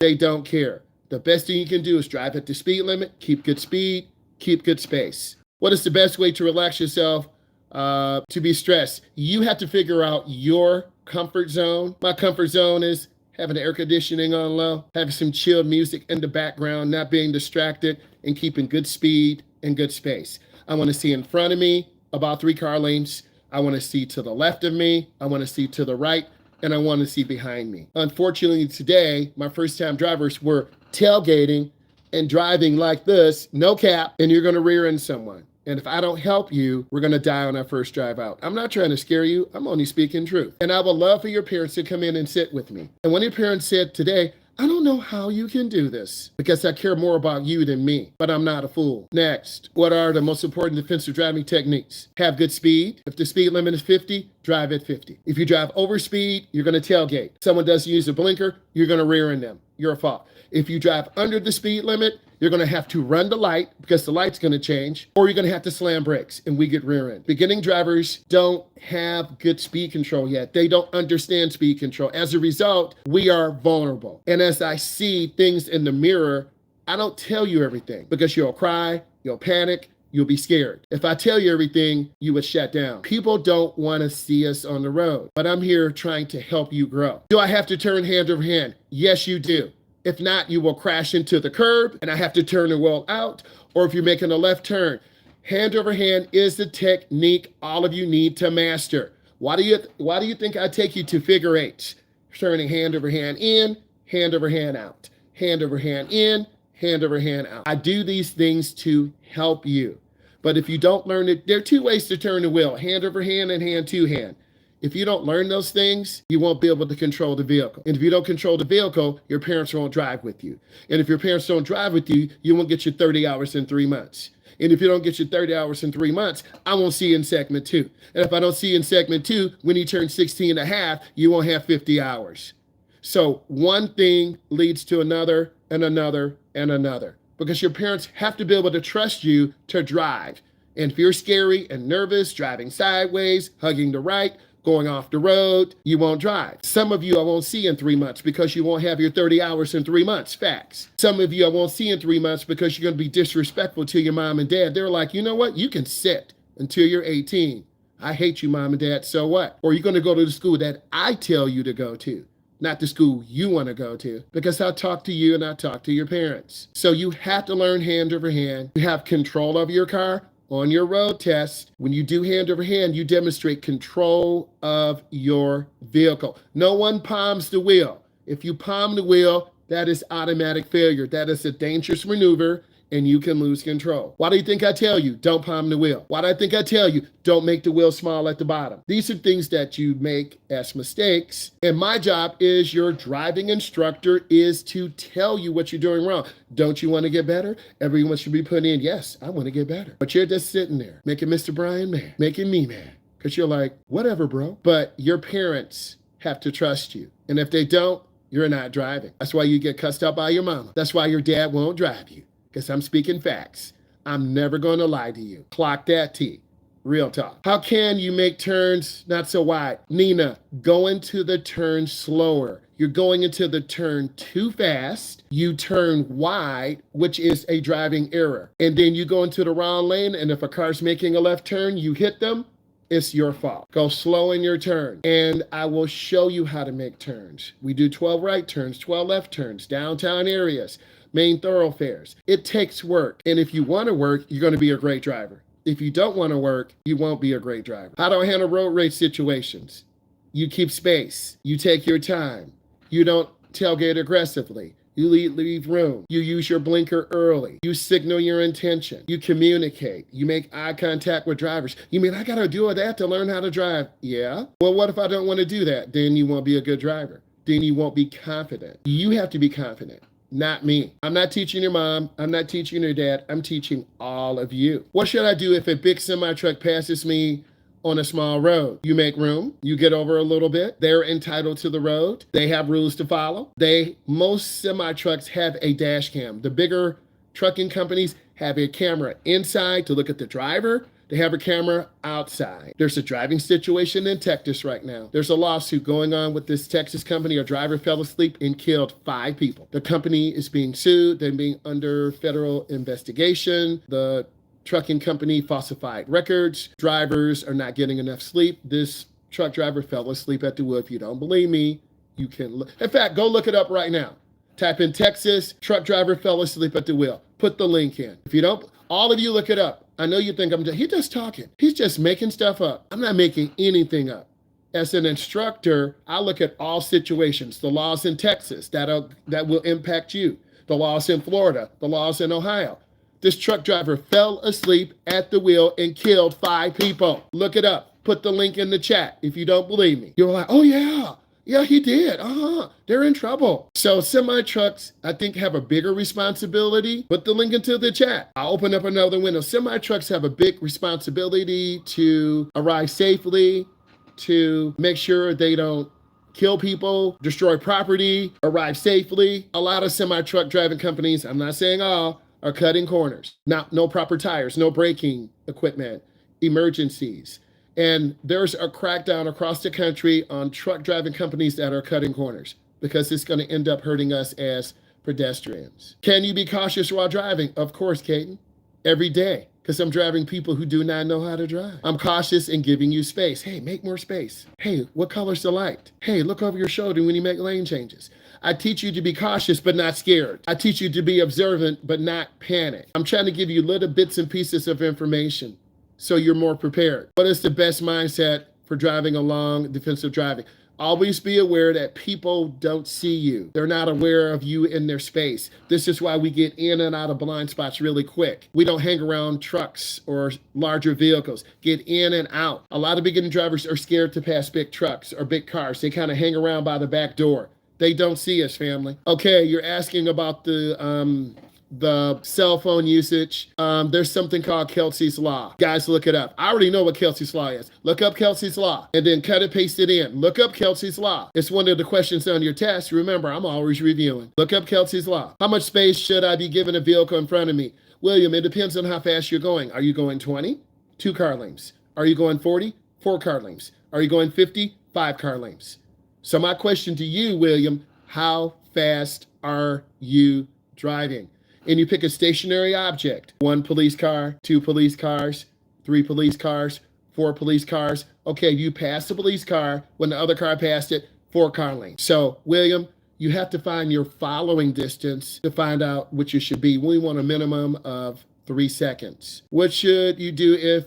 They don't care. The best thing you can do is drive at the speed limit, keep good speed, keep good space. What is the best way to relax yourself, to be stressed? You have to figure out your comfort zone. My comfort zone is having the air conditioning on low, having some chilled music in the background, not being distracted, and keeping good speed and good space. I want to see in front of me about 3 car lanes. I want to see to the left of me. I want to see to the right, and I want to see behind me. Unfortunately, today, my first-time drivers were tailgating and driving like this, no cap, and you're going to rear end someone. And if I don't help you, we're going to die on our first drive out. I'm not trying to scare you. I'm only speaking truth. And I would love for your parents to come in and sit with me. And when your parents said today, I don't know how you can do this because I care more about you than me, but I'm not a fool. Next, what are the most important defensive driving techniques? Have good speed. If the speed limit is 50, drive at 50. If you drive over speed, you're going to tailgate. Someone doesn't use a blinker, you're going to rear end them. Your fault. If you drive under the speed limit, you're going to have to run the light because the light's going to change, or you're going to have to slam brakes, and we get rear end. Beginning drivers don't have good speed control yet. They don't understand speed control. As a result, we are vulnerable. And as I see things in the mirror, I don't tell you everything because you'll cry, you'll panic, you'll be scared. If I tell you everything, you would shut down. People don't want to see us on the road, but I'm here trying to help you grow. Do I have to turn hand over hand? Yes, you do. If not, you will crash into the curb and I have to turn the wheel out. Or if you're making a left turn, hand over hand is the technique all of you need to master. Why do you think I take you to figure eights? Turning hand over hand in, hand over hand out, hand over hand in, hand over hand out. I do these things to help you. But if you don't learn it, there are 2 ways to turn the wheel, hand over hand and hand to hand. If you don't learn those things, you won't be able to control the vehicle. And if you don't control the vehicle, your parents won't drive with you. And if your parents don't drive with you, you won't get your 30 hours in 3 months. And if you don't get your 30 hours in 3 months, I won't see you in segment 2. And if I don't see you in segment 2, when you turn 16 and a half, you won't have 50 hours. So one thing leads to another and another and another, because your parents have to be able to trust you to drive. And if you're scary and nervous, driving sideways, hugging the right, going off the road, you won't drive. Some of you I won't see in 3 months because you won't have your 30 hours in 3 months. Facts. Some of you I won't see in 3 months because you're going to be disrespectful to your mom and dad. They're like, you know what? You can sit until you're 18. I hate you, mom and dad. So what? Or you're going to go to the school that I tell you to go to, not the school you want to go to, because I talk to you and I talk to your parents. So you have to learn hand over hand. You have control of your car. On your road test, when you do hand over hand, you demonstrate control of your vehicle. No one palms the wheel. If you palm the wheel, that is automatic failure. That is a dangerous maneuver and you can lose control. Why do you think I tell you don't palm the wheel? Why do I think I tell you don't make the wheel small at the bottom? These are things that you make as mistakes. And my job is your driving instructor is to tell you what you're doing wrong. Don't you want to get better? Everyone should be putting in, yes, I want to get better. But you're just sitting there making Mr. Brian mad, making me mad. Because you're like, whatever, bro. But your parents have to trust you. And if they don't, you're not driving. That's why you get cussed out by your mama. That's why your dad won't drive you. Because I'm speaking facts. I'm never going to lie to you. Clock that T. Real talk. How can you make turns not so wide? Nina, go into the turn slower. You're going into the turn too fast. You turn wide, which is a driving error. And then you go into the wrong lane, and if a car's making a left turn, you hit them, it's your fault. Go slow in your turn. And I will show you how to make turns. We do 12 right turns, 12 left turns, downtown areas, main thoroughfares. It takes work. And if you want to work, you're going to be a great driver. If you don't want to work, you won't be a great driver. How do I handle road rage situations? You keep space. You take your time. You don't tailgate aggressively. You leave room. You use your blinker early. You signal your intention. You communicate. You make eye contact with drivers. You mean I got to do all that to learn how to drive? Yeah. Well, what if I don't want to do that? Then you won't be a good driver. Then you won't be confident. You have to be confident. Not me. I'm not teaching your mom. I'm not teaching your dad. I'm teaching all of you. What should I do if a big semi-truck passes me on a small road? You make room. You get over a little bit. They're entitled to the road. They have rules to follow. Most semi-trucks have a dash cam. The bigger trucking companies have a camera inside to look at the driver, They have a camera outside. There's a driving situation in Texas right now. There's a lawsuit going on with this Texas company. A driver fell asleep and killed 5 people. The company is being sued. They're being under federal investigation. The trucking company falsified records. Drivers are not getting enough sleep. This truck driver fell asleep at the wheel. If you don't believe me, you can look. In fact, go look it up right now. Type in Texas, truck driver fell asleep at the wheel. Put the link in. If you don't, all of you look it up. I know you think he's just talking. He's just making stuff up. I'm not making anything up. As an instructor, I look at all situations. The laws in Texas that will impact you. The laws in Florida, the laws in Ohio. This truck driver fell asleep at the wheel and killed 5 people. Look it up. Put the link in the chat if you don't believe me. You're like, oh yeah. Yeah, he did. They're in trouble. So semi-trucks, I think, have a bigger responsibility. Put the link into the chat. I'll open up another window. Semi-trucks have a big responsibility to arrive safely, to make sure they don't kill people, destroy property, arrive safely. A lot of semi-truck driving companies, I'm not saying all, are cutting corners. No proper tires, no braking equipment, emergencies. And there's a crackdown across the country on truck driving companies that are cutting corners because it's going to end up hurting us as pedestrians. Can you be cautious while driving? Of course, Caden. Every day, because I'm driving people who do not know how to drive. I'm cautious in giving you space. Hey, make more space. Hey, what color's the light? Hey, look over your shoulder when you make lane changes. I teach you to be cautious but not scared. I teach you to be observant but not panic. I'm trying to give you little bits and pieces of information so you're more prepared. What is the best mindset for driving along defensive driving? Always be aware that people don't see you. They're not aware of you in their space. This is why we get in and out of blind spots really quick. We don't hang around trucks or larger vehicles. Get in and out. A lot of beginning drivers are scared to pass big trucks or big cars. They kind of hang around by the back door. They don't see us, family. Okay, you're asking about the cell phone usage. There's something called Kelsey's Law. Guys, look it up. I already know what Kelsey's Law is. Look up Kelsey's Law and then cut it, paste it in. Look up Kelsey's Law. It's one of the questions on your test. Remember, I'm always reviewing. Look up Kelsey's Law. How much space should I be giving a vehicle in front of me? William, it depends on how fast you're going. Are you going 20? 2 car lengths. Are you going 40? 4 car lengths. Are you going 50? 5 car lengths. So my question to you, William, how fast are you driving? And you pick a stationary object. 1 police car, 2 police cars, 3 police cars, 4 police cars. Okay, you passed the police car. When the other car passed it, 4 car lengths. So, William, you have to find your following distance to find out what you should be. We want a minimum of 3 seconds. What should you do if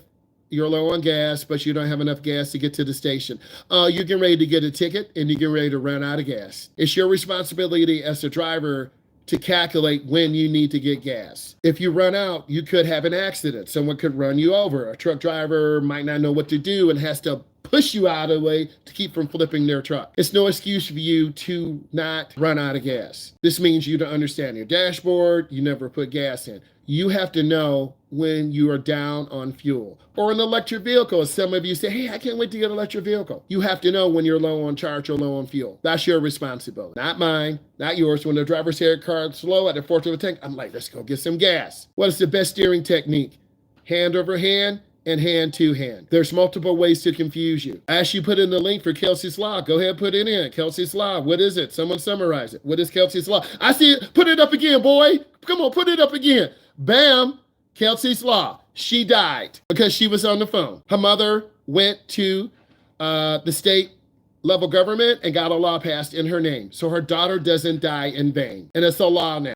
you're low on gas, but you don't have enough gas to get to the station? You're getting ready to get a ticket and you're getting ready to run out of gas. It's your responsibility as a driver to calculate when you need to get gas. If you run out, you could have an accident. Someone could run you over. A truck driver might not know what to do and has to push you out of the way to keep from flipping their truck. It's no excuse for you to not run out of gas. This means you don't understand your dashboard, you never put gas in. You have to know when you are down on fuel. Or an electric vehicle, as some of you say, hey, I can't wait to get an electric vehicle. You have to know when you're low on charge or low on fuel. That's your responsibility. Not mine, not yours. When the driver's head car's slow at the fourth of the tank, I'm like, let's go get some gas. What is the best steering technique? Hand over hand and hand to hand. There's multiple ways to confuse you. As you put in the link for Kelsey's Law, go ahead, put it in. Kelsey's Law, what is it? Someone summarize it. What is Kelsey's Law? I see it. Put it up again, boy. Come on, put it up again. Bam, Kelsey's Law. She died because she was on the phone. Her mother went to the state level government and got a law passed in her name. So her daughter doesn't die in vain. And it's a law now.